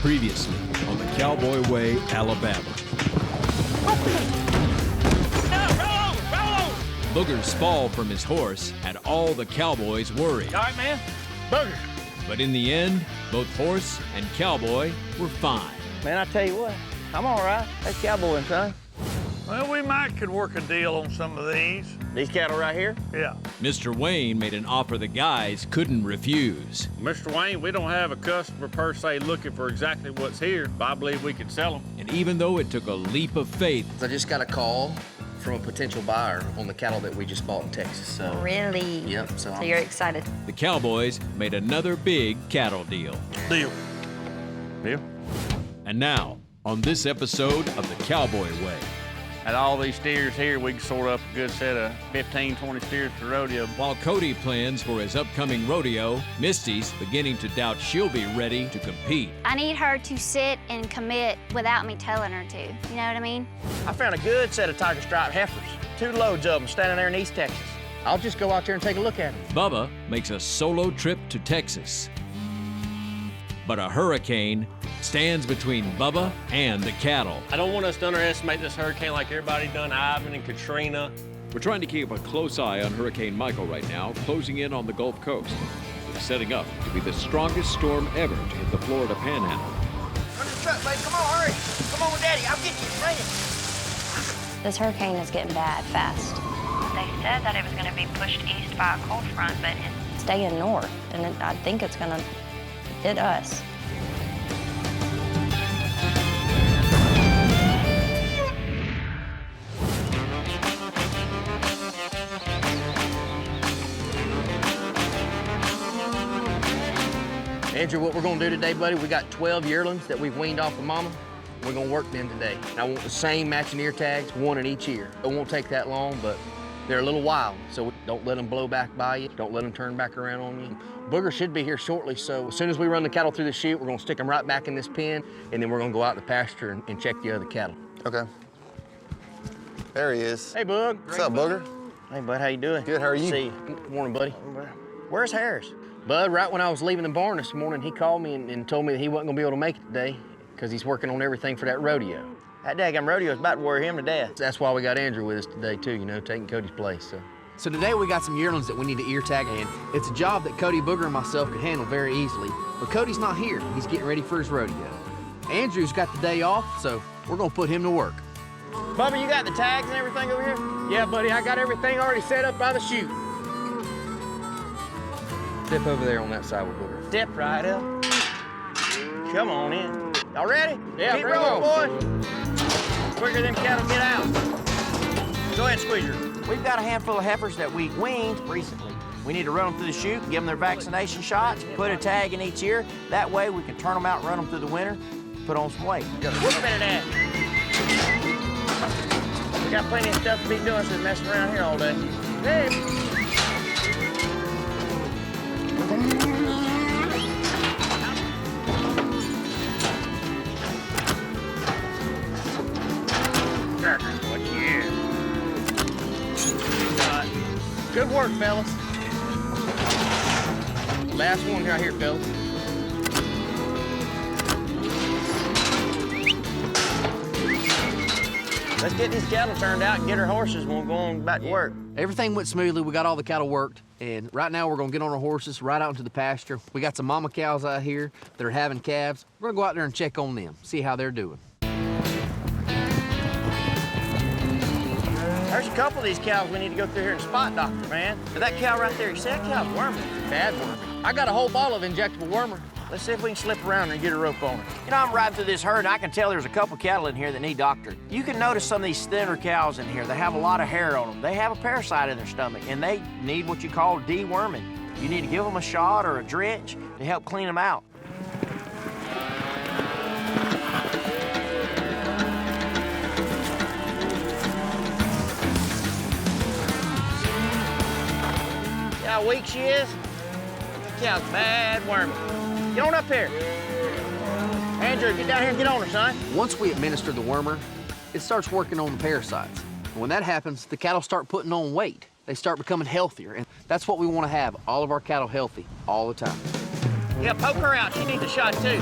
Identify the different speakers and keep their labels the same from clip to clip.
Speaker 1: Previously on the Cowboy Way, Alabama. Booger's fall from his horse had all the cowboys worried.
Speaker 2: All right, man? Booger.
Speaker 1: But in the end, both horse and cowboy were fine.
Speaker 3: Man, I tell you what, I'm all right. That's cowboying, son.
Speaker 2: Well, we might could work a deal on some of these.
Speaker 3: These cattle right here?
Speaker 2: Yeah.
Speaker 1: Mr. Wayne made an offer the guys couldn't refuse.
Speaker 4: Mr. Wayne, we don't have a customer per se looking for exactly what's here, but I believe we can sell them.
Speaker 1: And even though it took a leap of faith,
Speaker 5: I just got a call from a potential buyer on the cattle that we just bought in Texas. So
Speaker 6: Really?
Speaker 5: Yep.
Speaker 6: So you're excited.
Speaker 1: the Cowboys made another big cattle deal.
Speaker 2: Deal.
Speaker 4: Deal?
Speaker 1: And now, on this episode of the Cowboy Way.
Speaker 4: At all these steers here, we can sort up a good set of 15, 20 steers for rodeo.
Speaker 1: While Cody plans for his upcoming rodeo, Misty's beginning to doubt she'll be ready to compete.
Speaker 6: I need her to sit and commit without me telling her to. You know what I mean?
Speaker 3: I found a good set of tiger stripe heifers. 2 loads of them standing there in East Texas. I'll just go out there and take a look at them.
Speaker 1: Bubba makes a solo trip to Texas. But a hurricane stands between Bubba and the cattle.
Speaker 7: I don't want us to underestimate this hurricane like everybody done Ivan and Katrina.
Speaker 8: We're trying to keep a close eye on Hurricane Michael right now, closing in on the Gulf Coast. It's setting up to be the strongest storm ever to hit the Florida Panhandle.
Speaker 3: Run the truck, baby. Come on, hurry. Come on with Daddy. I'll get you. Bring it.
Speaker 6: This hurricane is getting bad fast.
Speaker 9: They said that it was going to be pushed east by a cold front, but
Speaker 6: It's staying north, and I think it's gonna hit us.
Speaker 5: Andrew, what we're gonna do today, buddy, we got 12 yearlings that we've weaned off of mama. We're gonna work them today. And I want the same matching ear tags, 1 in each ear. It won't take that long, but they're a little wild, so don't let them blow back by you. Don't let them turn back around on you. Booger should be here shortly, so as soon as we run the cattle through the chute, we're gonna stick them right back in this pen, and then we're gonna go out to the pasture and check the other cattle.
Speaker 10: Okay. There he is.
Speaker 3: Hey, Boog.
Speaker 10: What's up, Booger?
Speaker 3: Hey, bud. How you doing?
Speaker 10: Good, how are you?
Speaker 3: See you. Good morning, buddy. Where's Harris? Bud, right when I was leaving the barn this morning, he called me and told me that he wasn't gonna be able to make it today because he's working on everything for that rodeo. That daggum rodeo is about to worry him to death. That's why we got Andrew with us today, too, you know, taking Cody's place,
Speaker 5: So today we got some yearlings that we need to ear tag, and it's a job that Cody, Booger, and myself could handle very easily. But Cody's not here. He's getting ready for his rodeo. Andrew's got the day off, so we're gonna put him to work.
Speaker 3: Bubba, you got the tags and everything over here?
Speaker 5: Yeah, buddy, I got everything already set up by the chute. Step over there on that side with Booger.
Speaker 3: Step right up. Come on in. Y'all ready?
Speaker 5: Yeah,
Speaker 3: Keep
Speaker 5: bring
Speaker 3: rolling,
Speaker 5: on.
Speaker 3: boys. Quicker them cattle get out. Go ahead, Squeezer.
Speaker 11: We've got a handful of heifers that we weaned recently. We need to run them through the chute, give them their vaccination shots, put a tag in each ear. That way we can turn them out, run them through the winter, put on some weight.
Speaker 3: Whoop it that. We got plenty of stuff to be doing since messing around here all day. Hey. Good work, fellas.
Speaker 5: Last one right here, fellas.
Speaker 3: Let's get these cattle turned out and get our horses when we're going back to work.
Speaker 5: Everything went smoothly. We got all the cattle worked, and right now we're gonna get on our horses right out into the pasture. We got some mama cows out here that are having calves. We're gonna go out there and check on them, see how they're doing.
Speaker 3: There's a couple of these cows we need to go through here and spot doctor, man. That cow right there, you see that cow's worming. Bad worming. I got a whole bottle of injectable wormer. Let's see if we can slip around and get a rope on her.
Speaker 11: You know, I'm riding through this herd, and I can tell there's a couple cattle in here that need doctored. You can notice some of these thinner cows in here. They have a lot of hair on them. They have a parasite in their stomach, and they need what you call deworming. You need to give them a shot or a drench to help clean them out.
Speaker 3: See how weak she is? That cow's bad worming. Get on up here. Andrew, get down here and get on her, son.
Speaker 5: Once we administer the wormer, it starts working on the parasites. When that happens, the cattle start putting on weight. They start becoming healthier, and that's what we want to have, all of our cattle healthy all the time.
Speaker 3: Yeah, poke her out. She needs a shot, too.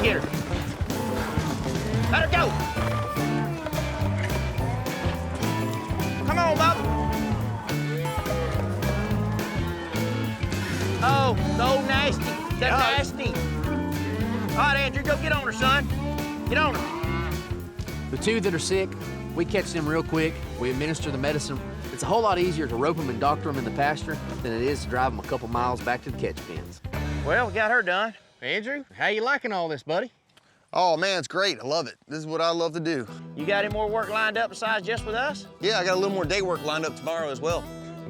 Speaker 11: get her. Let her go. Come on, Bubba. Oh, so nasty. That's nasty. All right, Andrew, go get on her, son. Get on her.
Speaker 5: The two that are sick, we catch them real quick. We administer the medicine. It's a whole lot easier to rope them and doctor them in the pasture than it is to drive them a couple miles back to the catch pens.
Speaker 11: Well, we got her done.
Speaker 3: Andrew, how you liking all this, buddy?
Speaker 10: Oh, man, it's great. I love it. This is what I love to do.
Speaker 11: You got any more work lined up besides just with us?
Speaker 10: Yeah, I got a little more day work lined up tomorrow as well.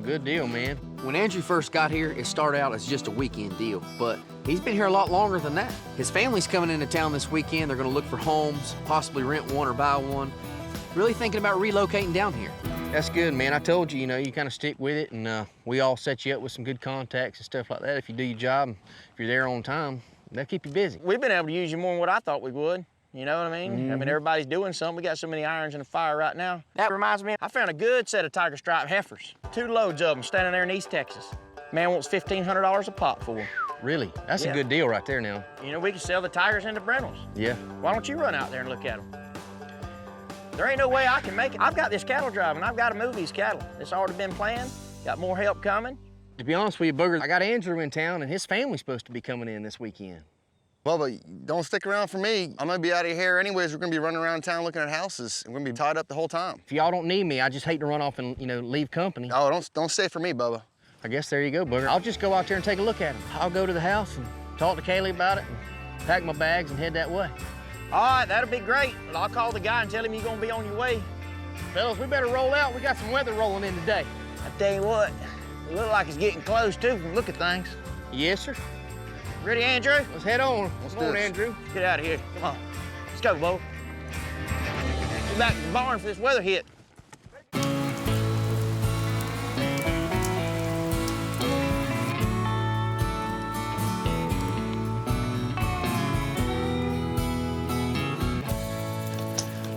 Speaker 3: Good deal, man.
Speaker 5: When Andrew first got here, it started out as just a weekend deal, but he's been here a lot longer than that. His family's coming into town this weekend. They're gonna look for homes, possibly rent one or buy one. Really thinking about relocating down here.
Speaker 3: That's good, man. I told you, you kind of stick with it, and we all set you up with some good contacts and stuff like that. If you do your job, and if you're there on time, they'll keep you busy.
Speaker 11: We've been able to use you more than what I thought we would. You know what I mean? I mean, everybody's doing something. We got so many irons in the fire right now. That reminds me, I found a good set of tiger stripe heifers. 2 loads of them standing there in East Texas. Man wants $1,500 a pop for them.
Speaker 3: Really? That's a good deal right there now.
Speaker 11: You know, we can sell the tigers into Brentals.
Speaker 3: Yeah.
Speaker 11: Why don't you run out there and look at them? There ain't no way I can make it. I've got this cattle drive, and I've got to move these cattle. It's already been planned. Got more help coming.
Speaker 3: To be honest with you, Booger, I got Andrew in town, and his family's supposed to be coming in this weekend.
Speaker 10: Bubba, don't stick around for me. I'm gonna be out of here anyways. We're gonna be running around town looking at houses. We're gonna be tied up the whole time.
Speaker 3: If y'all don't need me, I just hate to run off and, leave company.
Speaker 10: Oh, don't stay for me, Bubba.
Speaker 3: I guess there you go, Booger. I'll just go out there and take a look at them. I'll go to the house and talk to Kaylee about it and pack my bags and head that way.
Speaker 11: All right, that'll be great. Well, I'll call the guy and tell him you're gonna be on your way.
Speaker 3: Fellas, we better roll out. We got some weather rolling in today.
Speaker 11: I tell you what, it looks like it's getting close, too, from the look at things.
Speaker 3: Yes, sir.
Speaker 11: Ready, Andrew?
Speaker 3: Let's head on.
Speaker 10: Come
Speaker 3: on, Andrew.
Speaker 11: Let's get out of here. Come on. Let's go, Bo. Get back to the barn for this weather hit.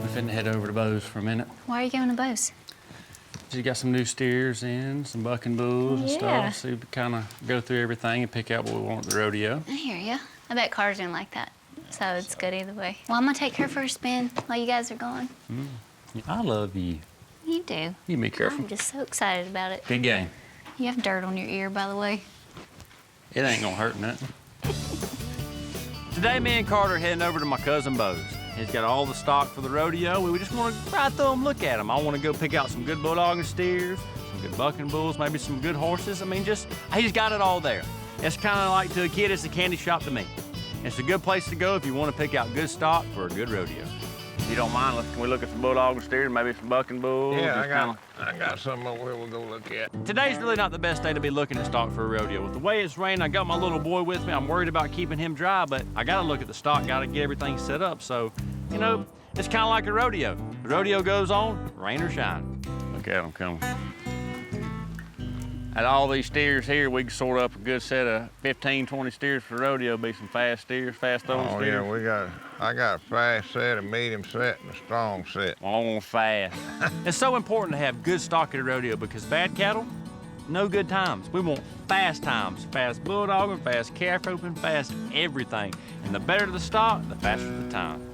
Speaker 4: We're finna head over to Bo's for a minute.
Speaker 6: Why are you going to Bose?
Speaker 4: You got some new steers in, some bucking bulls and stuff. So we kind of go through everything and pick out what we want at the rodeo.
Speaker 6: I hear ya. I bet Carter's gonna like that. So it's good either way. Well, I'm gonna take her for a spin while you guys are gone.
Speaker 4: I love you.
Speaker 6: You do.
Speaker 4: You be careful.
Speaker 6: I'm just so excited about it.
Speaker 4: Good game.
Speaker 6: You have dirt on your ear, by the way.
Speaker 4: It ain't gonna hurt nothing. Today, me and Carter are heading over to my cousin Bo's. He's got all the stock for the rodeo. We just want to ride through them, look at them. I want to go pick out some good bulldogging steers, some good bucking bulls, maybe some good horses. I mean, he's got it all there. It's kind of like to a kid, it's a candy shop to me. It's a good place to go if you want to pick out good stock for a good rodeo. If you don't mind, can we look at some bulldogging steers, maybe some bucking bulls?
Speaker 2: Yeah, I got something over here we'll go look at.
Speaker 4: Today's really not the best day to be looking at stock for a rodeo. With the way it's raining, I got my little boy with me. I'm worried about keeping him dry, but I gotta look at the stock, gotta get everything set up. So, it's kind of like a rodeo. The rodeo goes on, rain or shine. Look at them coming. At all these steers here, we can sort up a good set of 15, 20 steers for the rodeo. Be some fast steers, fast throwing steers.
Speaker 2: Oh, yeah, I got a fast set, a medium set, and a strong set.
Speaker 4: I want fast. It's so important to have good stock at a rodeo because bad cattle, no good times. We want fast times, fast bulldogging, fast calf roping, fast everything. And the better the stock, the faster the time.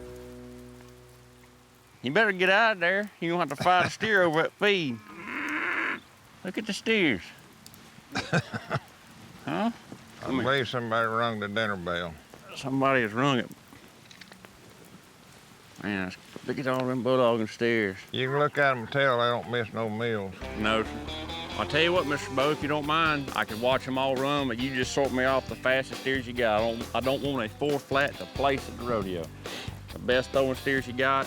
Speaker 4: You better get out of there. You're gonna have to fight a steer over at feed. Look at the steers. Huh?
Speaker 2: I believe somebody rung the dinner bell.
Speaker 4: Somebody has rung it. Man, look at all them bulldogging steers.
Speaker 2: You can look at them and tell they don't miss no meals.
Speaker 4: No, sir. I'll tell you what, Mr. Bo, if you don't mind, I can watch them all run, but you just sort me off the fastest steers you got. I don't want a 4 flat to place at the rodeo. The best throwing steers you got,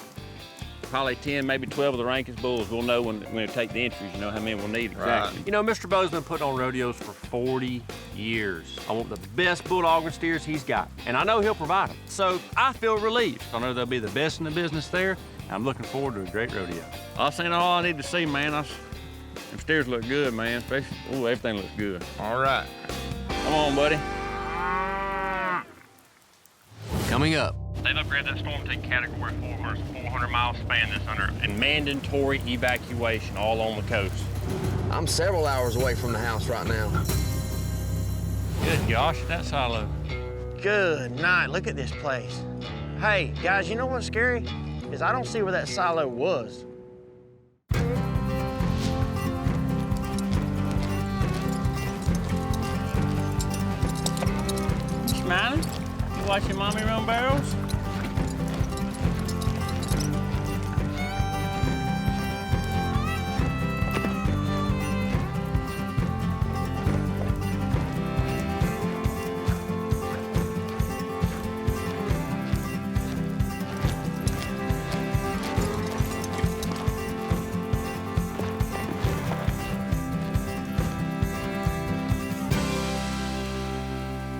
Speaker 4: probably 10, maybe 12 of the rankest bulls. We'll know when we take the entries, how many we'll need exactly.
Speaker 2: Right.
Speaker 4: Mr. Bo's been putting on rodeos for 40 years. I want the best bulldogging steers he's got, and I know he'll provide them. So I feel relieved. I know they'll be the best in the business there, and I'm looking forward to a great rodeo. I've seen all I need to see, man. Them steers look good, man. Especially, everything looks good.
Speaker 2: All right.
Speaker 4: Come on, buddy.
Speaker 5: Coming up.
Speaker 7: They've upgraded that storm tank category 400 mile span this under.
Speaker 4: And mandatory evacuation all on the coast.
Speaker 5: I'm several hours away from the house right now.
Speaker 4: Good gosh, that's hollow.
Speaker 3: Good night. Look at this place. Hey, guys, you know what's scary? Is I don't see where that silo was.
Speaker 7: Smiling? You watching Mommy run barrels?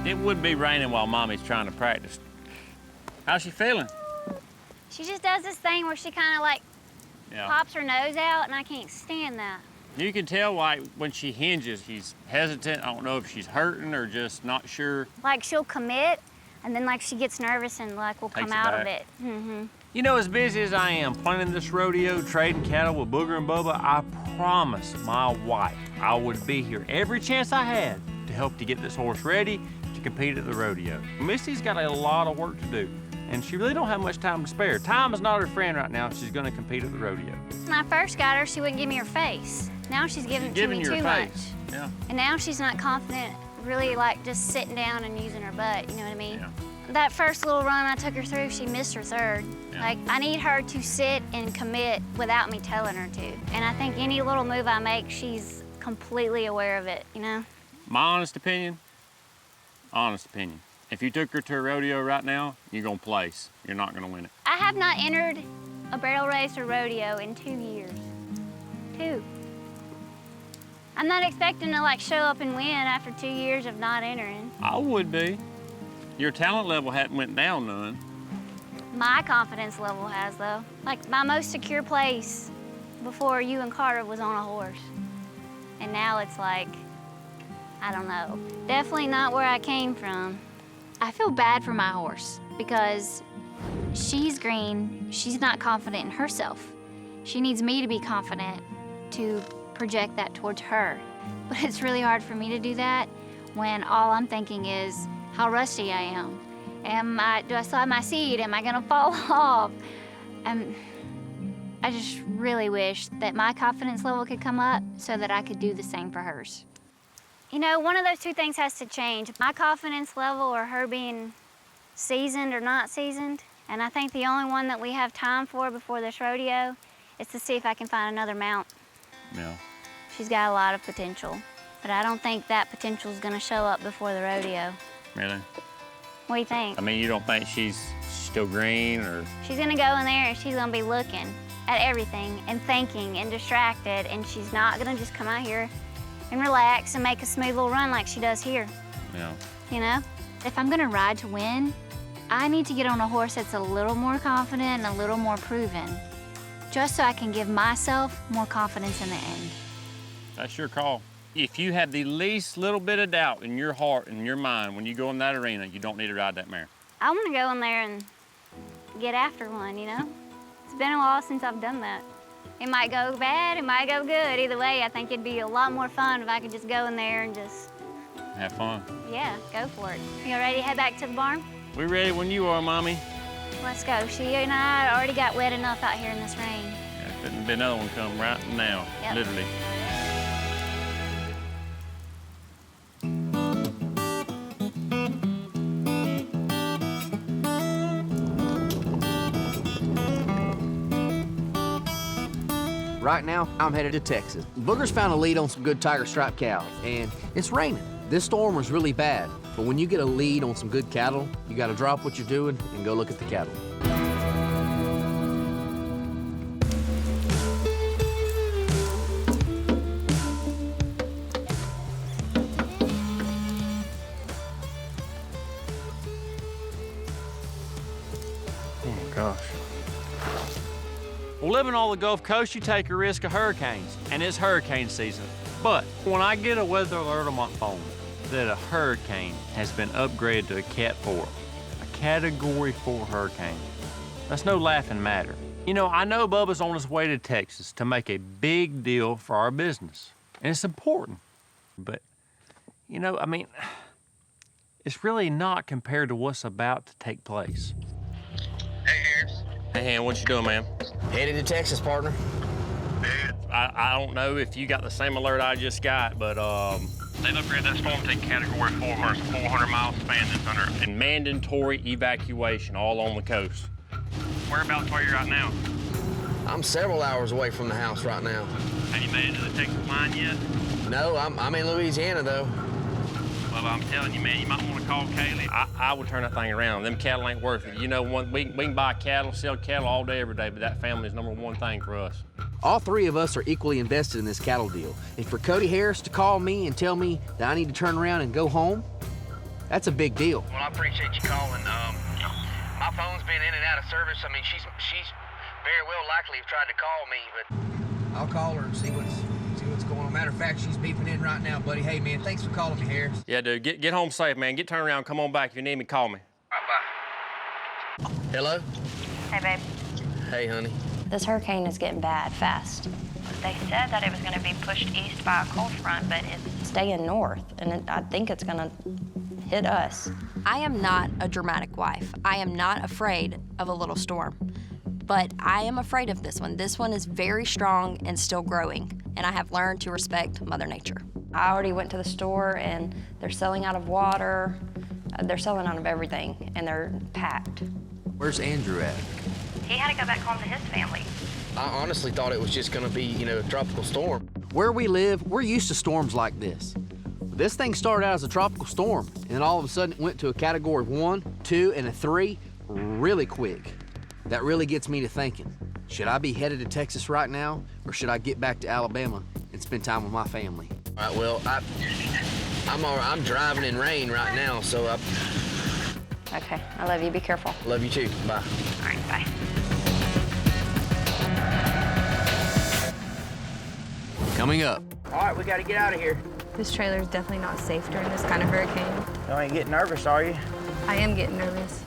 Speaker 7: It would be raining while Mommy's trying to practice. How's she feeling?
Speaker 6: She just does this thing where she kind of like pops her nose out, and I can't stand that.
Speaker 7: You can tell why when she hinges, she's hesitant. I don't know if she's hurting or just not sure.
Speaker 6: Like she'll commit, and then like she gets nervous and like will come out of it.
Speaker 7: You know, as busy as I am planning this rodeo, trading cattle with Booger and Bubba, I promised my wife I would be here every chance I had to help to get this horse ready to compete at the rodeo. Missy's got a lot of work to do, and she really don't have much time to spare. Time is not her friend right now if she's gonna compete at the rodeo.
Speaker 6: When I first got her, she wouldn't give me her face. Now she's giving it to me too much.
Speaker 7: Yeah.
Speaker 6: And now she's not confident, really like just sitting down and using her butt, you know what I mean?
Speaker 7: Yeah.
Speaker 6: That first little run I took her through, she missed her third.
Speaker 7: Yeah.
Speaker 6: Like, I need her to sit and commit without me telling her to. And I think any little move I make, she's completely aware of it, you know?
Speaker 7: My honest opinion, if you took her to a rodeo right now, you're gonna place. You're not gonna win it.
Speaker 6: I have not entered a barrel race or rodeo in 2 years. 2. I'm not expecting to like show up and win after 2 years of not entering.
Speaker 7: I would be. Your talent level hadn't went down none.
Speaker 6: My confidence level has though. Like my most secure place before you and Carter was on a horse. And now it's like, I don't know. Definitely not where I came from.
Speaker 12: I feel bad for my horse because she's green, she's not confident in herself. She needs me to be confident to project that towards her. But it's really hard for me to do that when all I'm thinking is how rusty I am. Do I still have my seed? Am I gonna fall off? I just really wish that my confidence level could come up so that I could do the same for hers.
Speaker 6: You know, one of those two things has to change. My confidence level or her being seasoned or not seasoned. And I think the only one that we have time for before this rodeo is to see if I can find another mount.
Speaker 7: Yeah.
Speaker 6: She's got a lot of potential, but I don't think that potential is gonna show up before the rodeo.
Speaker 7: Really?
Speaker 6: What do you think?
Speaker 7: I mean, you don't think she's still green or?
Speaker 6: She's gonna go in there and she's gonna be looking at everything and thinking and distracted, and she's not gonna just come out here and relax and make a smooth little run like she does here.
Speaker 7: Yeah.
Speaker 6: You know?
Speaker 12: If I'm gonna ride to win, I need to get on a horse that's a little more confident and a little more proven, just so I can give myself more confidence in the end.
Speaker 7: That's your call. If you have the least little bit of doubt in your heart and your mind when you go in that arena, you don't need to ride that mare.
Speaker 6: I wanna go in there and get after one, you know? It's been a while since I've done that. It might go bad, it might go good. Either way, I think it'd be a lot more fun if I could just go in there and just...
Speaker 7: Have fun.
Speaker 6: Yeah, go for it. You ready to head back to the barn?
Speaker 7: We're ready when you are, Mommy.
Speaker 6: Let's go. She and I already got wet enough out here in this rain.
Speaker 7: Yeah, couldn't be another one come right now,
Speaker 6: Yep.
Speaker 7: literally.
Speaker 5: Right now, I'm headed to Texas. Booger's found a lead on some good tiger stripe cows, and it's raining. This storm was really bad, but when you get a lead on some good cattle, you gotta drop what you're doing and go look at the cattle.
Speaker 7: Oh my gosh. Well, living on the Gulf Coast, you take a risk of hurricanes, and it's hurricane season. But when I get a weather alert on my phone that a hurricane has been upgraded to a Cat 4, a Category 4 hurricane, that's no laughing matter. You know, I know Bubba's on his way to Texas to make a big deal for our business, and it's important. But, you know, I mean, it's really not compared to what's about to take place.
Speaker 11: Hey, Harris.
Speaker 4: Hey, Han, what you doing, man?
Speaker 5: Headed to Texas, partner.
Speaker 4: I don't know if you got the same alert I just got, but they've upgraded that storm to Category 4, 400-mile span that's under and mandatory evacuation all on the coast. Whereabouts are you right now?
Speaker 5: I'm several hours away from the house right now.
Speaker 4: Have you made it to the Texas line yet?
Speaker 5: No, I'm in Louisiana, though.
Speaker 4: Well, I'm telling you, man, you might want to call Kaylee. I would turn that thing around. Them cattle ain't worth it. You know, we can buy cattle, sell cattle all day, every day, but that family is number one thing for us.
Speaker 5: All three of us are equally invested in this cattle deal. And for Cody Harris to call me and tell me that I need to turn around and go home, that's a big deal.
Speaker 3: Well, I appreciate you calling. My phone's been in and out of service. I mean, she's very well likely have tried to call me, but I'll call her and see what's going on. Matter of fact, she's beeping in right now, buddy. Hey, man, thanks for calling me, Harris.
Speaker 4: Yeah, dude, get home safe, man. Get turned around, come on back. If you need me, call me.
Speaker 3: All right, bye.
Speaker 5: Hello?
Speaker 9: Hey, babe.
Speaker 5: Hey, honey.
Speaker 9: This hurricane is getting bad fast. They said that it was going to be pushed east by a cold front, but it's staying north, and I think it's going to hit us.
Speaker 13: I am not a dramatic wife. I am not afraid of a little storm, but I am afraid of this one. This one is very strong and still growing, and I have learned to respect Mother Nature.
Speaker 9: I already went to the store, and they're selling out of water. They're selling out of everything, and they're packed.
Speaker 5: Where's Andrew at?
Speaker 9: He had to go back home to his family.
Speaker 5: I honestly thought it was just gonna be, a tropical storm. Where we live, we're used to storms like this. This thing started out as a tropical storm, and then all of a sudden it went to a Category 1, 2, and a 3 really quick. That really gets me to thinking, should I be headed to Texas right now, or should I get back to Alabama and spend time with my family? All right, well, I'm driving in rain right now, so
Speaker 9: Okay, I love you. Be careful.
Speaker 5: Love you too. Bye.
Speaker 9: All right, bye.
Speaker 5: Coming up.
Speaker 3: All right, we got to get out of here.
Speaker 14: This trailer is definitely not safe during this kind of hurricane.
Speaker 3: You ain't getting nervous, are you?
Speaker 14: I am getting nervous.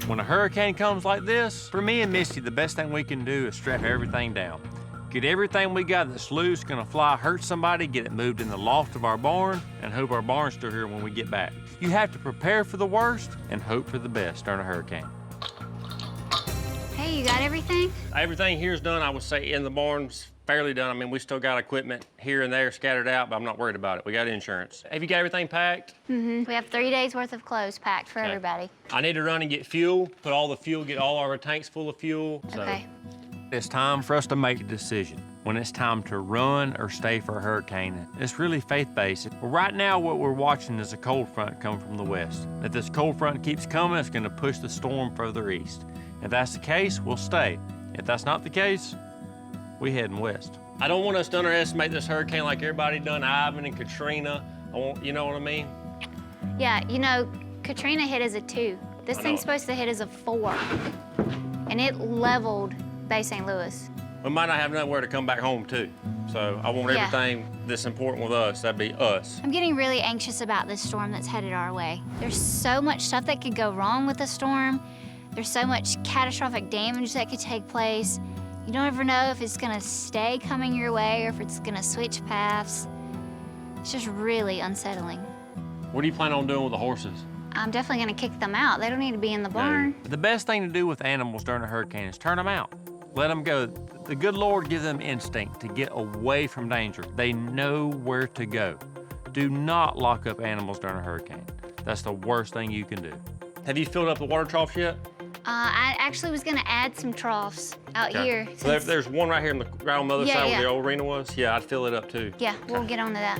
Speaker 7: When a hurricane comes like this, for me and Misty, the best thing we can do is strap everything down. Get everything we got that's loose, gonna fly, hurt somebody, get it moved in the loft of our barn, and hope our barn's still here when we get back. You have to prepare for the worst and hope for the best during a hurricane.
Speaker 12: Hey, you got everything?
Speaker 4: Everything here's done, I would say, in the barn's fairly done. I mean, we still got equipment here and there scattered out, but I'm not worried about it. We got insurance. Have you got everything packed?
Speaker 12: Mm-hmm. We have 3 days worth of clothes packed for everybody.
Speaker 4: I need to run and get fuel, put all the fuel, get all our tanks full of fuel.
Speaker 12: Okay.
Speaker 7: It's time for us to make a decision. When it's time to run or stay for a hurricane, it's really faith-based. Right now, what we're watching is a cold front come from the west. If this cold front keeps coming, it's gonna push the storm further east. If that's the case, we'll stay. If that's not the case, we heading west. I don't want us to underestimate this hurricane like everybody done Ivan and Katrina. You know what I mean?
Speaker 12: Yeah, Katrina hit as a 2. This thing's supposed to hit as a 4. And it leveled Bay St. Louis.
Speaker 4: We might not have nowhere to come back home to. So I want everything that's important with us, that'd be us.
Speaker 12: I'm getting really anxious about this storm that's headed our way. There's so much stuff that could go wrong with the storm. There's so much catastrophic damage that could take place. You don't ever know if it's gonna stay coming your way or if it's gonna switch paths. It's just really unsettling.
Speaker 4: What do you plan on doing with the horses?
Speaker 12: I'm definitely gonna kick them out. They don't need to be in the barn.
Speaker 7: The best thing to do with animals during a hurricane is turn them out. Let them go. The good Lord gives them instinct to get away from danger. They know where to go. Do not lock up animals during a hurricane. That's the worst thing you can do.
Speaker 4: Have you filled up the water troughs yet?
Speaker 12: I actually was gonna add some troughs out here.
Speaker 4: So there's one right here right on the other side where the old arena was? Yeah, I'd fill it up too.
Speaker 12: Yeah, we'll get on to that.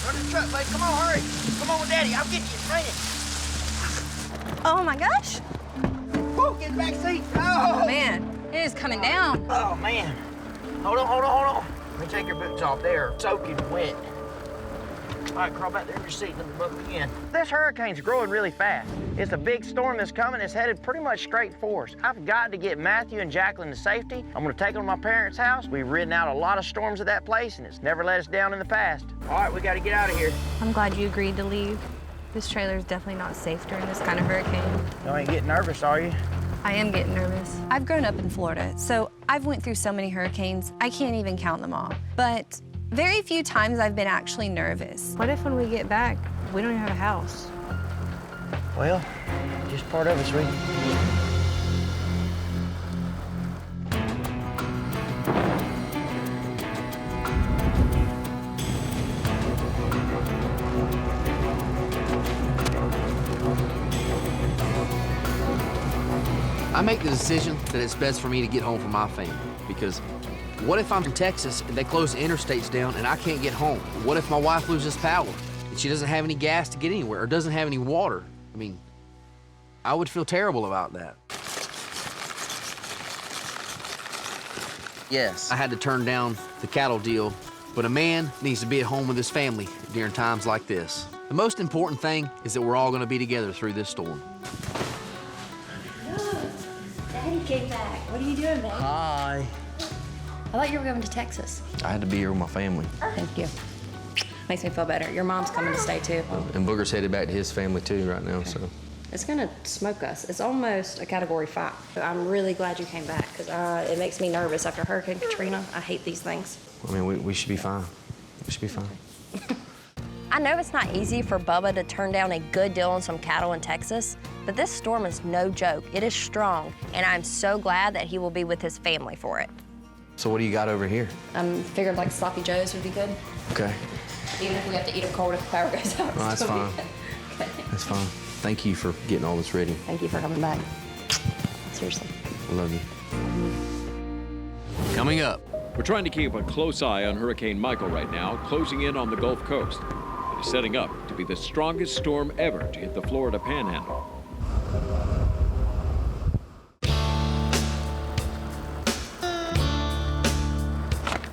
Speaker 3: Run the truck, babe. Come on, hurry. Come on with Daddy. I'll get you. It's raining.
Speaker 14: Oh my gosh.
Speaker 3: Whoa, get in the back seat.
Speaker 14: Oh man, it is coming down.
Speaker 3: Oh man. Hold on. Let me take your boots off. They're soaking wet.
Speaker 11: All right, crawl back there in your seat, let me bug again.
Speaker 3: This hurricane's growing really fast. It's a big storm that's coming. It's headed pretty much straight for us. I've got to get Matthew and Jacqueline to safety. I'm gonna take them to my parents' house. We've ridden out a lot of storms at that place, and it's never let us down in the past.
Speaker 5: All right, we gotta get out of here.
Speaker 14: I'm glad you agreed to leave. This trailer's definitely not safe during this kind of hurricane.
Speaker 3: You ain't getting nervous, are you?
Speaker 14: I am getting nervous.
Speaker 13: I've grown up in Florida, so I've went through so many hurricanes, I can't even count them all. But very few times I've been actually nervous.
Speaker 14: What if when we get back, we don't even have a house?
Speaker 3: Well, just part of it, sweetie.
Speaker 5: I make the decision that it's best for me to get home for my family, because what if I'm in Texas and they close the interstates down and I can't get home? What if my wife loses power and she doesn't have any gas to get anywhere or doesn't have any water? I mean, I would feel terrible about that. Yes, I had to turn down the cattle deal, but a man needs to be at home with his family during times like this. The most important thing is that we're all gonna be together through this storm.
Speaker 9: Daddy came back. What are you doing, babe?
Speaker 5: Hi.
Speaker 9: I thought you were going to Texas.
Speaker 5: I had to be here with my family.
Speaker 9: Thank you. Makes me feel better. Your mom's coming to stay, too.
Speaker 5: And Booger's headed back to his family, too, right now, so.
Speaker 9: It's going to smoke us. It's almost a Category 5. I'm really glad you came back, because it makes me nervous after Hurricane Katrina. I hate these things.
Speaker 5: I mean, we should be fine. We should be fine.
Speaker 13: I know it's not easy for Bubba to turn down a good deal on some cattle in Texas, but this storm is no joke. It is strong, and I'm so glad that he will be with his family for it.
Speaker 5: So what do you got over here?
Speaker 9: Figured like Sloppy Joe's would be good.
Speaker 5: Okay.
Speaker 9: Even if we have to eat them cold if the power goes out.
Speaker 5: No, that's fine.
Speaker 9: Okay.
Speaker 5: That's fine. Thank you for getting all this ready.
Speaker 9: Thank you for coming back. Seriously.
Speaker 5: I love you. Coming up.
Speaker 8: We're trying to keep a close eye on Hurricane Michael right now, closing in on the Gulf Coast. It is setting up to be the strongest storm ever to hit the Florida Panhandle.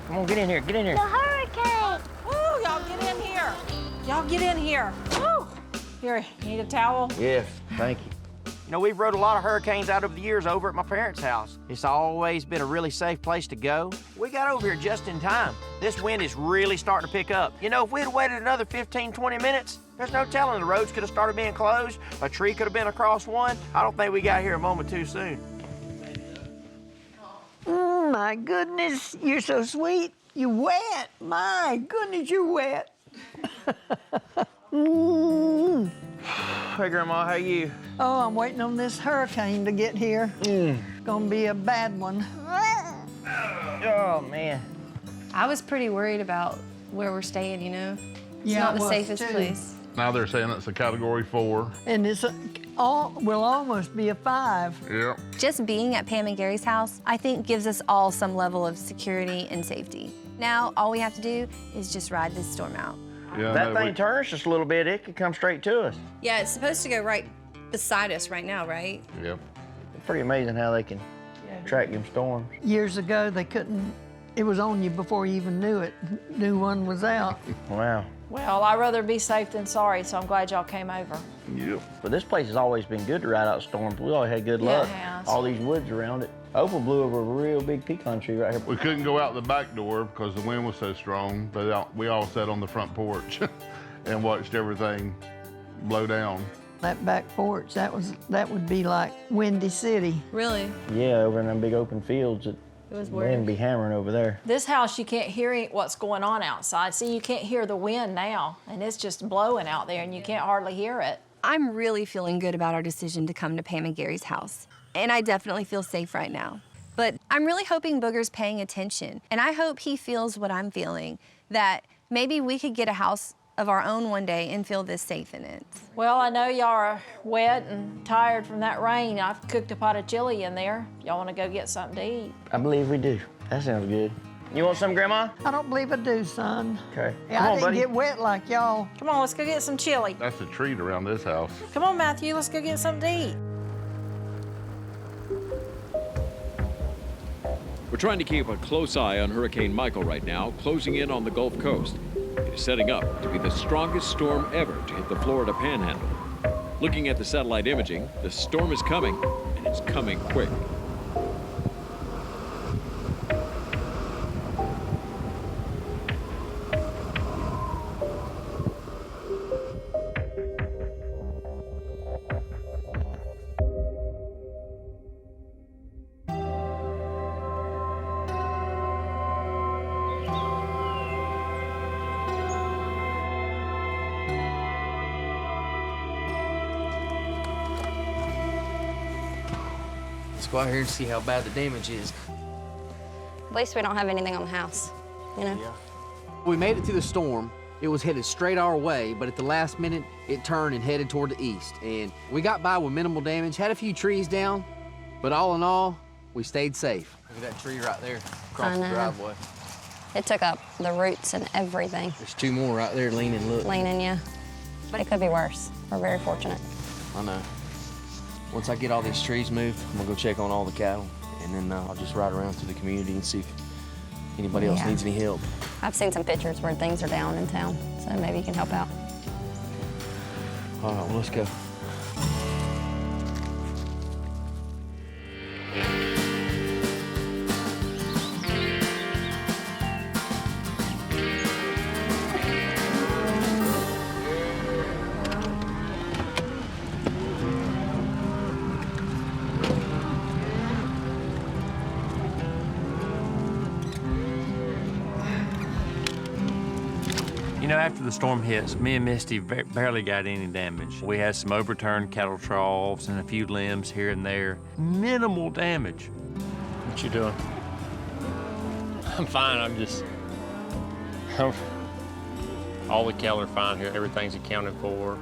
Speaker 3: Come on, get in here, get in here.
Speaker 6: The hurricane!
Speaker 15: Woo, y'all get in here. Y'all get in here. Woo. Here, you need a towel?
Speaker 3: Yes, thank you.
Speaker 11: You know, we've rode a lot of hurricanes out over the years over at my parents' house. It's always been a really safe place to go. We got over here just in time. This wind is really starting to pick up. You know, if we'd have waited another 15, 20 minutes, there's no telling. The roads could have started being closed. A tree could have been across one. I don't think we got here a moment too soon.
Speaker 15: My goodness, you're so sweet. You're wet. My goodness, you're wet.
Speaker 3: Hey, Grandma, how you?
Speaker 15: Oh, I'm waiting on this hurricane to get here. It's gonna be a bad one.
Speaker 3: Oh, man.
Speaker 13: I was pretty worried about where we're staying, you know? It's
Speaker 15: Yeah,
Speaker 13: not
Speaker 15: I
Speaker 13: the
Speaker 15: was
Speaker 13: safest
Speaker 15: too.
Speaker 13: place.
Speaker 16: Now they're saying it's a Category 4.
Speaker 15: And it's will almost be a 5.
Speaker 16: Yep.
Speaker 13: Just being at Pam and Gary's house, I think gives us all some level of security and safety. Now, all we have to do is just ride this storm out.
Speaker 16: Yeah,
Speaker 3: If that thing turns just a little bit, it could come straight to us.
Speaker 13: Yeah, it's supposed to go right beside us right now, right?
Speaker 16: Yep.
Speaker 3: It's pretty amazing how they can track them storms.
Speaker 15: Years ago, they couldn't, it was on you before you even knew it. Knew one was out.
Speaker 3: Wow.
Speaker 15: Well, I'd rather be safe than sorry, so I'm glad y'all came over.
Speaker 16: Yep.
Speaker 3: But this place has always been good to ride out storms. We always had good luck.
Speaker 15: it has.
Speaker 3: All these woods around it. Opal blew over a real big pecan tree right here.
Speaker 16: We couldn't go out the back door because the wind was so strong, but we all sat on the front porch and watched everything blow down.
Speaker 15: That back porch, that would be like Windy City.
Speaker 13: Really?
Speaker 3: Yeah, over in them big open fields.
Speaker 13: It was
Speaker 3: The
Speaker 13: weird.
Speaker 3: wind be hammering over there.
Speaker 15: This house, you can't hear what's going on outside. See, you can't hear the wind now, and it's just blowing out there, and you can't hardly hear it.
Speaker 13: I'm really feeling good about our decision to come to Pam and Gary's house. And I definitely feel safe right now. But I'm really hoping Booger's paying attention. And I hope he feels what I'm feeling, that maybe we could get a house of our own one day and feel this safe in it.
Speaker 15: Well, I know y'all are wet and tired from that rain. I've cooked a pot of chili in there. Y'all want to go get something to eat?
Speaker 3: I believe we do. That sounds good. You want some, Grandma?
Speaker 15: I don't believe I do, son.
Speaker 3: Okay.
Speaker 15: Yeah,
Speaker 3: Come
Speaker 15: I
Speaker 3: on,
Speaker 15: didn't
Speaker 3: buddy.
Speaker 15: get wet like y'all. Come on, let's go get some chili.
Speaker 16: That's a treat around this house.
Speaker 15: Come on, Matthew, let's go get something to eat.
Speaker 8: We're trying to keep a close eye on Hurricane Michael right now, closing in on the Gulf Coast. It is setting up to be the strongest storm ever to hit the Florida Panhandle. Looking at the satellite imaging, the storm is coming, and it's coming quick.
Speaker 5: Let's go out here and see how bad the damage is.
Speaker 9: At least we don't have anything on the house, you know?
Speaker 5: Yeah. We made it through the storm. It was headed straight our way, but at the last minute, it turned and headed toward the east. And we got by with minimal damage, had a few trees down, but all in all, we stayed safe. Look at that tree right there across the driveway.
Speaker 9: It took up the roots and everything.
Speaker 5: There's two more right there leaning, look.
Speaker 9: Leaning, yeah. But it could be worse. We're very fortunate.
Speaker 5: I know. Once I get all these trees moved, I'm gonna go check on all the cattle, and then I'll just ride around through the community and see if anybody else needs any help.
Speaker 9: I've seen some pictures where things are down in town, so maybe you can help out.
Speaker 5: All right, well, let's go.
Speaker 7: You know, after the storm hits, me and Misty barely got any damage. We had some overturned cattle troughs and a few limbs here and there. Minimal damage.
Speaker 17: What you doing? I'm fine. All the cattle are fine here. Everything's accounted for.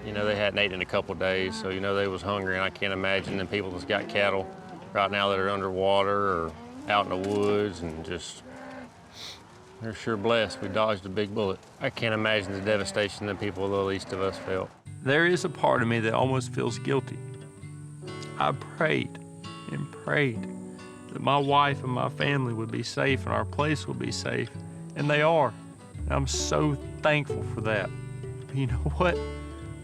Speaker 17: You know, they hadn't eaten in a couple days, so you know they was hungry, and I can't imagine the people that's got cattle right now that are underwater or out in the woods and just, they're sure blessed. We dodged a big bullet. I can't imagine the devastation that people the least of us felt.
Speaker 7: There is a part of me that almost feels guilty. I prayed and prayed that my wife and my family would be safe and our place would be safe, and they are. And I'm so thankful for that. But you know what?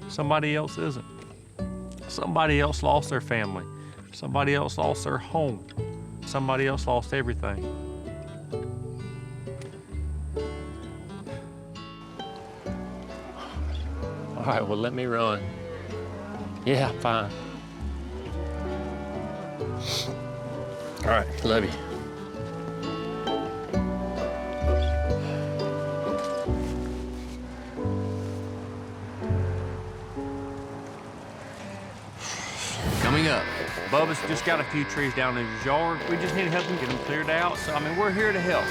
Speaker 7: Somebody else isn't. Somebody else lost their family. Somebody else lost their home. Somebody else lost everything.
Speaker 17: All right, well, let me run. Yeah, fine. All right, love you.
Speaker 5: Coming up.
Speaker 7: Bubba's just got a few trees down in his yard. We just need to help him get them cleared out. So, I mean, we're here to help.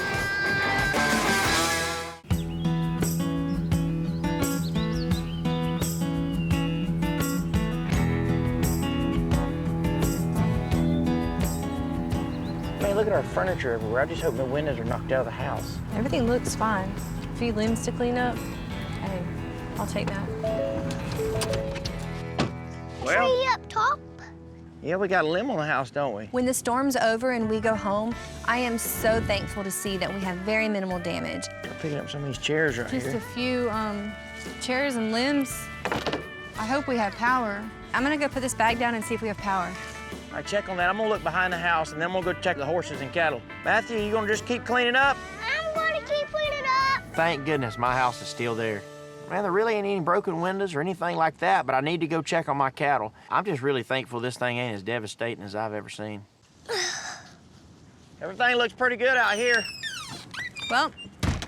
Speaker 3: Man, look at our furniture everywhere. I just hope no windows are knocked out of the house.
Speaker 14: Everything looks fine. A few limbs to clean up. Hey, I'll take that.
Speaker 3: Well,
Speaker 6: Tree up top.
Speaker 3: yeah, we got a limb on the house, don't we?
Speaker 13: When the storm's over and we go home, I am so thankful to see that we have very minimal damage.
Speaker 3: We're picking up some of these chairs right
Speaker 14: Just
Speaker 3: here.
Speaker 14: a few chairs and limbs. I hope we have power.
Speaker 13: I'm gonna go put this bag down and see if we have power.
Speaker 3: All right, check on that. I'm gonna look behind the house, and then we'll go check the horses and cattle. Matthew, you gonna just keep cleaning up?
Speaker 6: I'm going to keep cleaning up.
Speaker 11: Thank goodness my house is still there. Man, there really ain't any broken windows or anything like that, but I need to go check on my cattle. I'm just really thankful this thing ain't as devastating as I've ever seen.
Speaker 3: Everything looks pretty good out here.
Speaker 13: Well,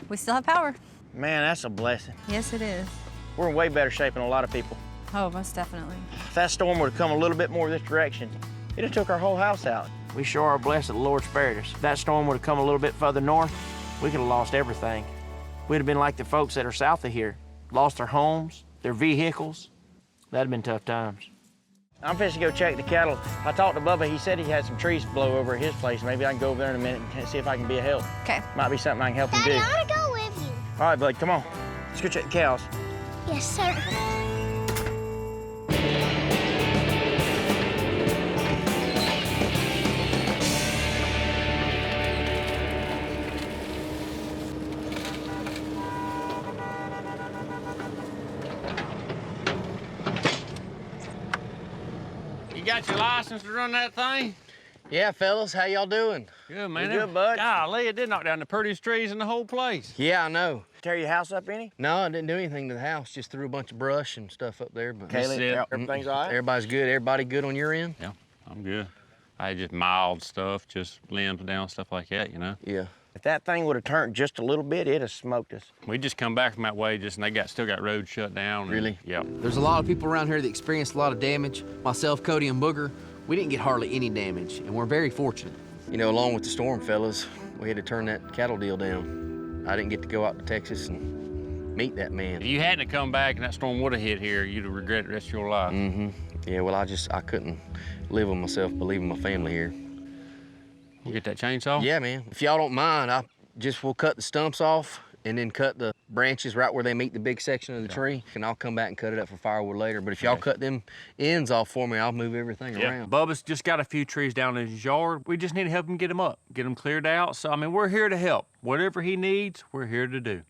Speaker 13: we still have power.
Speaker 3: Man, that's a blessing.
Speaker 13: Yes, it is.
Speaker 3: We're in way better shape than a lot of people.
Speaker 13: Oh, most definitely.
Speaker 3: If that storm would have come a little bit more this direction, it'd have took our whole house out.
Speaker 11: We sure are blessed that the Lord spared us. If that storm would have come a little bit further north, we could have lost everything. We'd have been like the folks that are south of here. Lost their homes, their vehicles. That'd have been tough times.
Speaker 3: I'm fixing to go check the cattle. I talked to Bubba. He said he had some trees blow over at his place. Maybe I can go over there in a minute and see if I can be a help.
Speaker 13: Okay.
Speaker 3: Might be something I can help him
Speaker 6: Daddy,
Speaker 3: do.
Speaker 6: I want to go with you.
Speaker 3: All right, bud, come on. Let's go check the cows.
Speaker 6: Yes, sir.
Speaker 7: You got your license to run that thing?
Speaker 3: Yeah, fellas, how y'all doing?
Speaker 7: Good, man.
Speaker 3: We good, bud?
Speaker 7: Golly, it did knock down the prettiest trees in the whole place.
Speaker 3: Yeah, I know.
Speaker 5: Tear your house up any?
Speaker 3: No, I didn't do anything to the house. Just threw a bunch of brush and stuff up there. But
Speaker 5: Kaylee, everything's all right?
Speaker 3: Everybody's good. Everybody good on your end?
Speaker 17: Yeah, I'm good. I had just mild stuff, just limbs down, stuff like that, you know?
Speaker 3: Yeah.
Speaker 5: If that thing would have turned just a little bit, it'd have smoked us.
Speaker 17: We just come back from that way, and they still got roads shut down.
Speaker 3: Really?
Speaker 17: Yeah.
Speaker 18: There's a lot of people around here that experienced a lot of damage. Myself, Cody, and Booger, we didn't get hardly any damage, and we're very fortunate.
Speaker 3: You know, along with the storm, fellas, we had to turn that cattle deal down. I didn't get to go out to Texas and meet that man.
Speaker 17: If you hadn't come back and that storm would have hit here, you'd have regretted the rest of your life.
Speaker 3: Mm-hmm. Yeah, well, I couldn't live with myself, but leaving my family here.
Speaker 17: You get that chainsaw?
Speaker 3: Yeah, man. If y'all don't mind, we'll cut the stumps off and then cut the branches right where they meet the big section of the tree, and I'll come back and cut it up for firewood later. But if y'all cut them ends off for me, I'll move everything around.
Speaker 4: Bubba's just got a few trees down in his yard. We just need to help him get them up, get them cleared out. So, I mean, we're here to help. Whatever he needs, we're here to do.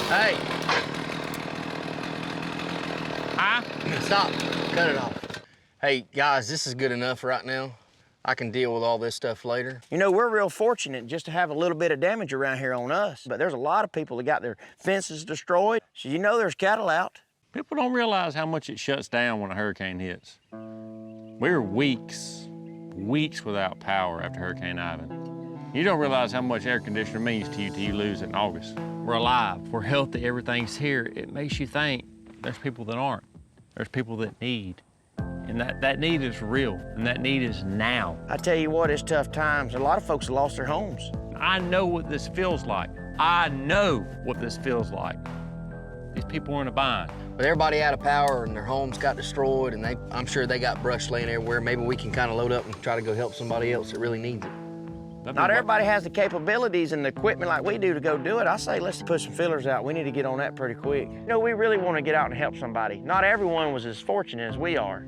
Speaker 3: Hey.
Speaker 4: Huh?
Speaker 3: Stop. Cut it off. Hey, guys, this is good enough right now. I can deal with all this stuff later.
Speaker 5: You know, we're real fortunate just to have a little bit of damage around here on us, but there's a lot of people that got their fences destroyed. So you know there's cattle out.
Speaker 17: People don't realize how much it shuts down when a hurricane hits. We were weeks without power after Hurricane Ivan. You don't realize how much air conditioner means to you till you lose it in August. We're alive, we're healthy, everything's here. It makes you think there's people that aren't. There's people that need. And that need is real, and that need is now.
Speaker 5: I tell you what, it's tough times. A lot of folks have lost their homes.
Speaker 17: I know what this feels like. I know what this feels like. These people are in a bind.
Speaker 3: With everybody out of power and their homes got destroyed, and I'm sure they got brush laying everywhere, maybe we can kind of load up and try to go help somebody else that really needs it.
Speaker 5: Not everybody has the capabilities and the equipment like we do to go do it. I say let's put some fillers out. We need to get on that pretty quick. You know, we really want to get out and help somebody. Not everyone was as fortunate as we are.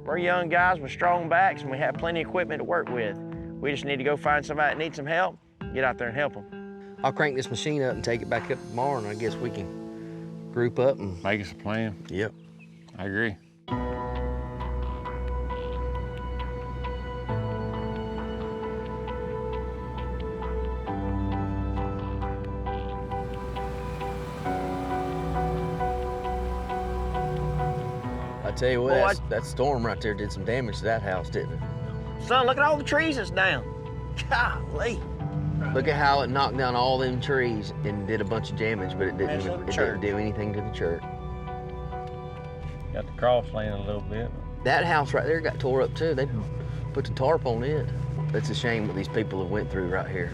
Speaker 5: We're young guys with strong backs, and we have plenty of equipment to work with. We just need to go find somebody that needs some help, get out there and help them.
Speaker 3: I'll crank this machine up and take it back up tomorrow, and I guess we can group up and
Speaker 17: make us a plan.
Speaker 3: Yep.
Speaker 17: I agree.
Speaker 3: I tell you what, that storm right there did some damage to that house, didn't it?
Speaker 5: Son, look at all the trees that's down. Golly.
Speaker 3: Look at how it knocked down all them trees and did a bunch of damage, but it didn't do anything to the church.
Speaker 17: Got the cross laying a little bit.
Speaker 3: That house right there got tore up too. They put the tarp on it. That's a shame what these people have went through right here.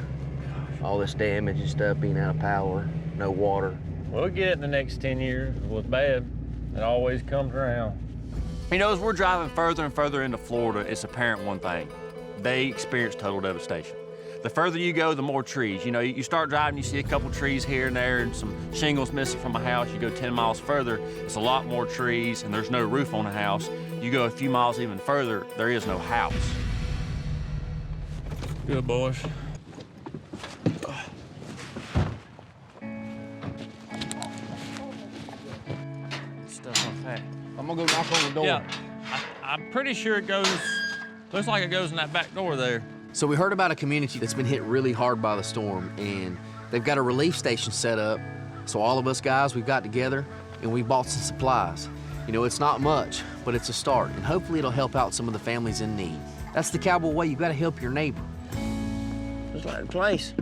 Speaker 3: All this damage and stuff, being out of power, no water.
Speaker 17: We'll get it in the next 10 years. It was bad. It always comes around.
Speaker 4: You know, as we're driving further and further into Florida, it's apparent one thing. They experience total devastation. The further you go, the more trees. You know, you start driving, you see a couple trees here and there and some shingles missing from a house. You go 10 miles further, it's a lot more trees and there's no roof on the house. You go a few miles even further, there is no house.
Speaker 17: Good, boys.
Speaker 4: Stuff like that.
Speaker 3: I'm gonna go knock on the door.
Speaker 17: Yeah, I'm pretty sure it goes, looks like it goes in that back door there.
Speaker 18: So we heard about a community that's been hit really hard by the storm, and they've got a relief station set up. So all of us guys, we've got together and we bought some supplies. You know, it's not much, but it's a start, and hopefully it'll help out some of the families in need. That's the cowboy way. You've got to help your neighbor.
Speaker 5: Looks like the place.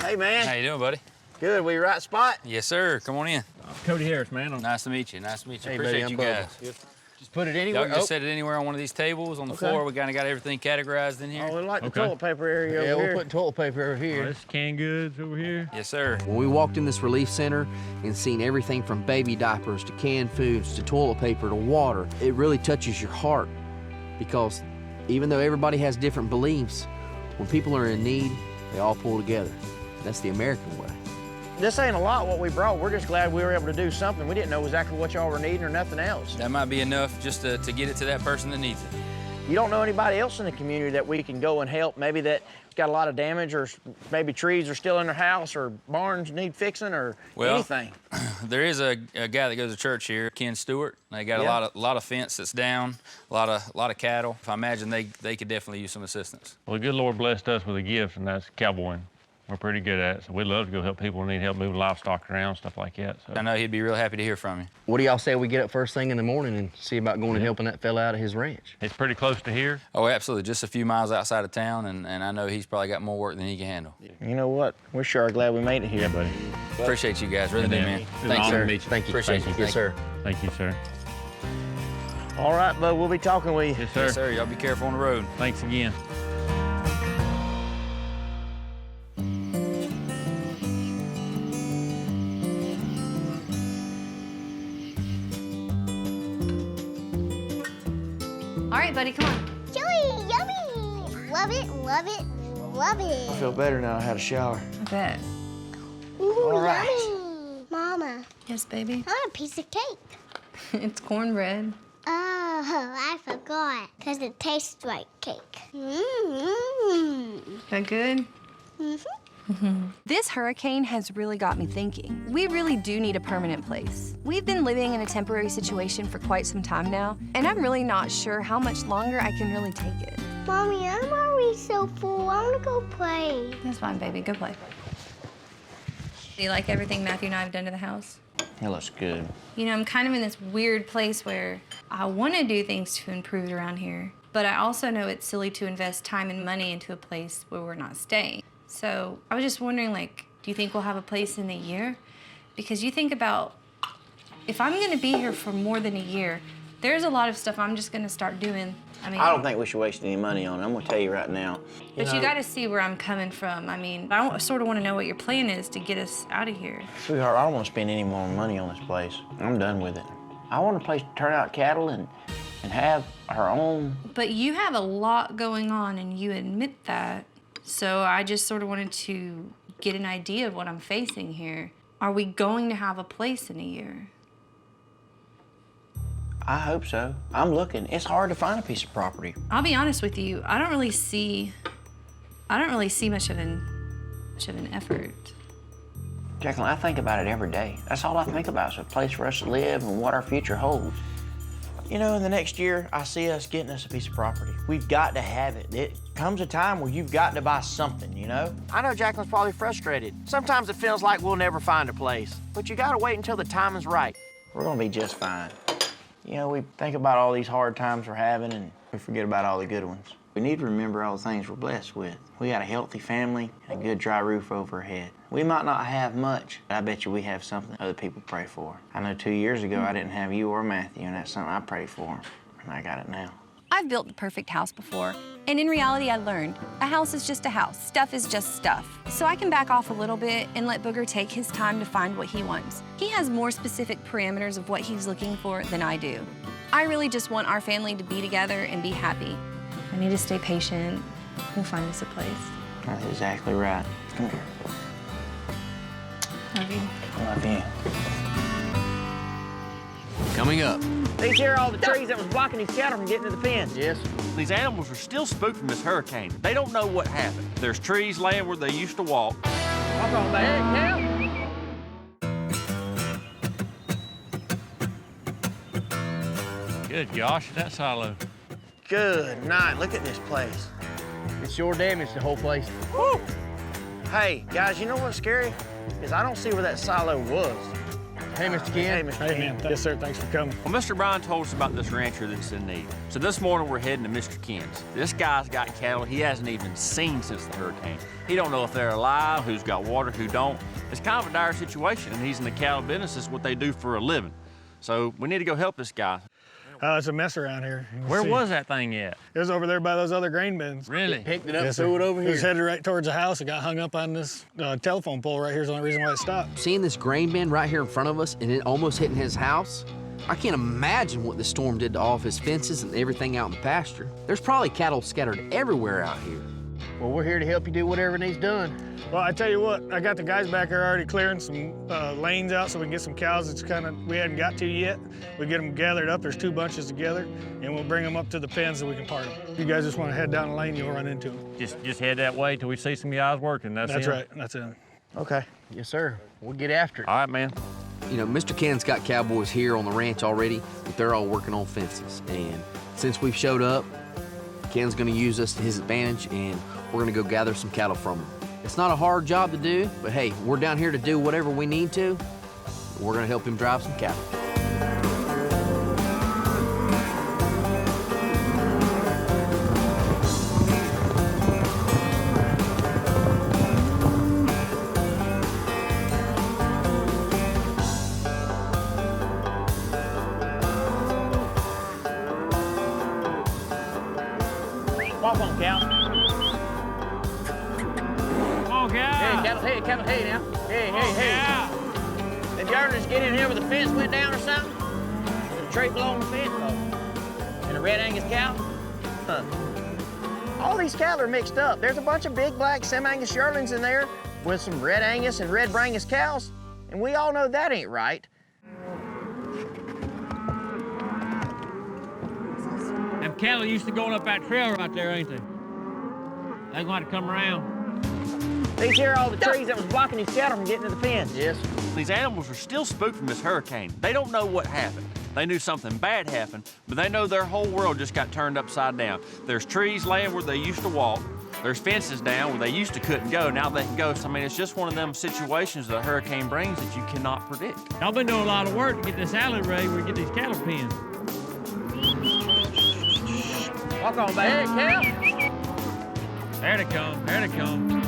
Speaker 5: Hey, man.
Speaker 19: How you doing, buddy?
Speaker 5: Good. We right spot?
Speaker 19: Yes, sir. Come on in.
Speaker 17: Cody Harris, man.
Speaker 19: Nice to meet you. Nice to meet you.
Speaker 3: Hey,
Speaker 19: Appreciate
Speaker 3: buddy,
Speaker 19: you
Speaker 3: I'm
Speaker 19: guys.
Speaker 3: Bubba. Just put it anywhere.
Speaker 19: Y'all can just set it anywhere on one of these tables on the floor. We kind of got everything categorized in here.
Speaker 5: Oh, we like the toilet paper area over here.
Speaker 3: Yeah, we'll put toilet paper over here.
Speaker 17: This canned goods over here.
Speaker 19: Yes, sir.
Speaker 18: When we walked in this relief center and seen everything from baby diapers to canned foods to toilet paper to water, it really touches your heart, because even though everybody has different beliefs, when people are in need, they all pull together. That's the American way.
Speaker 3: This ain't a lot what we brought. We're just glad we were able to do something. We didn't know exactly what y'all were needing or nothing else.
Speaker 19: That might be enough just to get it to that person that needs it.
Speaker 3: You don't know anybody else in the community that we can go and help, maybe that's got a lot of damage, or maybe trees are still in their house, or barns need fixing, or anything.
Speaker 19: There is a guy that goes to church here, Ken Stewart. They got a lot of fence that's down, a lot of cattle. I imagine they could definitely use some assistance.
Speaker 17: Well, the good Lord blessed us with a gift, and that's cowboying. We're pretty good at it, so we'd love to go help people who need help moving livestock around, stuff like that. So.
Speaker 19: I know he'd be real happy to hear from you.
Speaker 3: What do y'all say we get up first thing in the morning and see about going and helping that fella out of his ranch?
Speaker 17: It's pretty close to here.
Speaker 19: Oh, absolutely. Just a few miles outside of town, and I know he's probably got more work than he can handle.
Speaker 3: You know what? We're sure glad we made it here, buddy.
Speaker 19: Appreciate you guys. Really do, man.
Speaker 3: Thanks, sir.
Speaker 19: Thank you.
Speaker 3: Appreciate you. Yes, sir.
Speaker 17: Thank you, sir.
Speaker 3: All right, bud, we'll be talking with you.
Speaker 17: Yes, sir.
Speaker 19: Yes, sir. Y'all be careful on the road.
Speaker 17: Thanks again.
Speaker 13: All right, buddy, come on.
Speaker 20: Chili, yummy! Love it, love it, love it.
Speaker 3: I feel better now I had a shower.
Speaker 13: I bet.
Speaker 20: Ooh,
Speaker 3: All right.
Speaker 20: yummy. Mama,
Speaker 13: Yes, baby.
Speaker 20: I want a piece of cake.
Speaker 13: It's cornbread.
Speaker 20: Oh, I forgot, because it tastes like cake. Mmm.
Speaker 13: That good?
Speaker 20: Mm-hmm.
Speaker 13: This hurricane has really got me thinking. We really do need a permanent place. We've been living in a temporary situation for quite some time now, and I'm really not sure how much longer I can really take it.
Speaker 20: Mommy, I'm already so full. I want to go play.
Speaker 13: That's fine, baby. Go play. Do you like everything Matthew and I have done to the house?
Speaker 3: It looks good.
Speaker 13: You know, I'm kind of in this weird place where I want to do things to improve it around here, but I also know it's silly to invest time and money into a place where we're not staying. So I was just wondering, like, do you think we'll have a place in a year? Because you think about, if I'm gonna be here for more than a year, there's a lot of stuff I'm just gonna start doing.
Speaker 3: I don't think we should waste any money on it. I'm gonna tell you right now.
Speaker 13: But you gotta see where I'm coming from. I mean, I sort of wanna know what your plan is to get us out of here.
Speaker 3: Sweetheart, I don't want to spend any more money on this place. I'm done with it. I want a place to turn out cattle and have our own.
Speaker 13: But you have a lot going on and you admit that. So I just sort of wanted to get an idea of what I'm facing here. Are we going to have a place in a year?
Speaker 3: I hope so. I'm looking. It's hard to find a piece of property.
Speaker 13: I'll be honest with you, I don't really see much of an effort.
Speaker 3: Jacqueline, I think about it every day. That's all I think about is a place for us to live and what our future holds. You know, in the next year, I see us getting us a piece of property. We've got to have it. It comes a time where you've got to buy something, you know?
Speaker 11: I know Jacqueline's probably frustrated. Sometimes it feels like we'll never find a place, but you gotta wait until the time is right.
Speaker 3: We're gonna be just fine. You know, we think about all these hard times we're having and we forget about all the good ones. We need to remember all the things we're blessed with. We got a healthy family and a good dry roof over our head. We might not have much, but I bet you we have something other people pray for. I know 2 years ago I didn't have you or Matthew, and that's something I prayed for, and I got it now.
Speaker 13: I've built the perfect house before, and in reality I learned a house is just a house. Stuff is just stuff. So I can back off a little bit and let Booger take his time to find what he wants. He has more specific parameters of what he's looking for than I do. I really just want our family to be together and be happy. I need to stay patient. We'll find us a place.
Speaker 3: That's exactly right. Come here.
Speaker 13: Love you.
Speaker 3: I love you.
Speaker 18: Coming up.
Speaker 3: These here are all the trees that was blocking these cattle from getting to the pens.
Speaker 4: Yes. These animals are still spooked from this hurricane. They don't know what happened. There's trees laying where they used to walk.
Speaker 3: Walk on back now.
Speaker 17: Good gosh, that silo.
Speaker 3: Good night. Look at this place.
Speaker 5: It's sure damaged the whole place.
Speaker 3: Woo! Hey, guys, you know what's scary? Is I don't see where that silo was.
Speaker 5: Hey, Mr. Ken.
Speaker 3: Hey, Mr. Ken.
Speaker 2: Yes, sir. Thanks for coming.
Speaker 4: Well, Mr. Bryan told us about this rancher that's in need. So this morning we're heading to Mr. Ken's. This guy's got cattle he hasn't even seen since the hurricane. He don't know if they're alive, who's got water, who don't. It's kind of a dire situation, and he's in the cattle business. It's what they do for a living. So we need to go help this guy.
Speaker 2: It's a mess around here.
Speaker 17: Where was that thing at?
Speaker 2: It was over there by those other grain bins.
Speaker 17: Really?
Speaker 5: Picked it up,
Speaker 2: Yes,
Speaker 5: threw
Speaker 2: sir.
Speaker 5: it over
Speaker 2: It was
Speaker 5: here.
Speaker 2: headed right towards the house. It got hung up on this telephone pole right here is the only reason why it stopped.
Speaker 18: Seeing this grain bin right here in front of us and it almost hitting his house, I can't imagine what the storm did to all of his fences and everything out in the pasture. There's probably cattle scattered everywhere out here.
Speaker 3: Well, we're here to help you do whatever needs done.
Speaker 2: Well, I tell you what, I got the guys back there already clearing some lanes out so we can get some cows we hadn't got to yet. We get them gathered up. There's 2 bunches together, and we'll bring them up to the pen so we can part them. If you guys just want to head down the lane, you'll run into them.
Speaker 7: Just head that way till we see some guys working. That's
Speaker 2: right. That's it.
Speaker 3: Okay. Yes, sir. We'll get after it.
Speaker 7: All right, man.
Speaker 18: You know, Mr. Ken's got cowboys here on the ranch already, but they're all working on fences. And since we've showed up, Ken's gonna use us to his advantage, and we're gonna go gather some cattle from him. It's not a hard job to do, but hey, we're down here to do whatever we need to. We're gonna help him drive some cattle.
Speaker 3: Walk on, cow.
Speaker 7: Come on, cow.
Speaker 3: Hey, cattle, hey now. Hey. Did yearlings get in here where the fence went down or something? Did a tree blow on the fence? And a red Angus cow? Huh. All these cattle are mixed up. There's a bunch of big black semi-Angus yearlings in there with some red Angus and red Brangus cows, and we all know that ain't right.
Speaker 7: Them cattle used to going up that trail right there, ain't they? They're going to come around.
Speaker 3: These here are all the trees that was blocking these cattle from getting to the fence.
Speaker 4: Yes. These animals are still spooked from this hurricane. They don't know what happened. They knew something bad happened, but they know their whole world just got turned upside down. There's trees laying where they used to walk. There's fences down where they used to couldn't go. Now they can go. So, I mean, it's just one of them situations that a hurricane brings that you cannot predict.
Speaker 7: Y'all been doing a lot of work to get this alley ready where we get these cattle pens.
Speaker 3: Walk on, baby. Hey, cow.
Speaker 7: There they come. There they come.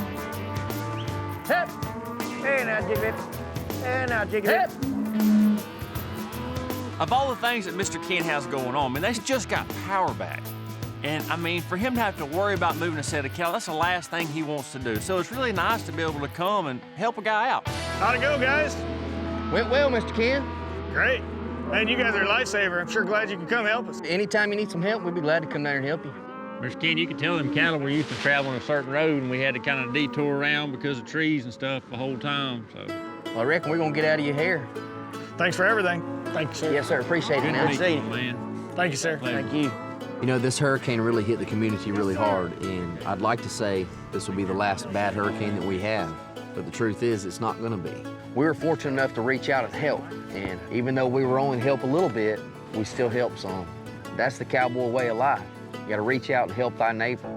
Speaker 3: Hip. Hey, now, Jiggly. Hey, now, Jiggly. Hip.
Speaker 4: Of all the things that Mr. Ken has going on, I mean, they just got power back. And, I mean, for him to have to worry about moving a set of cattle, that's the last thing he wants to do. So it's really nice to be able to come and help a guy out.
Speaker 2: How'd it go, guys?
Speaker 3: Went well, Mr. Ken.
Speaker 2: Great. Man, you guys are a lifesaver. I'm sure glad you can come help us.
Speaker 3: Anytime you need some help, we'd be glad to come down and help you.
Speaker 7: Mr. Ken, you could tell them cattle were used to traveling a certain road, and we had to kind of detour around because of trees and stuff the whole time, so.
Speaker 3: Well, I reckon we're gonna get out of your hair.
Speaker 2: Thanks for everything. Thank you, sir.
Speaker 3: Yes, sir. Appreciate it.
Speaker 7: Appreciate it, man.
Speaker 2: Thank you, sir.
Speaker 3: Thank you.
Speaker 18: You know, this hurricane really hit the community really hard, and I'd like to say this will be the last bad hurricane that we have, but the truth is it's not gonna be.
Speaker 3: We were fortunate enough to reach out and help, and even though we were only help a little bit, we still helped some. That's the cowboy way of life. You gotta reach out and help thy neighbor.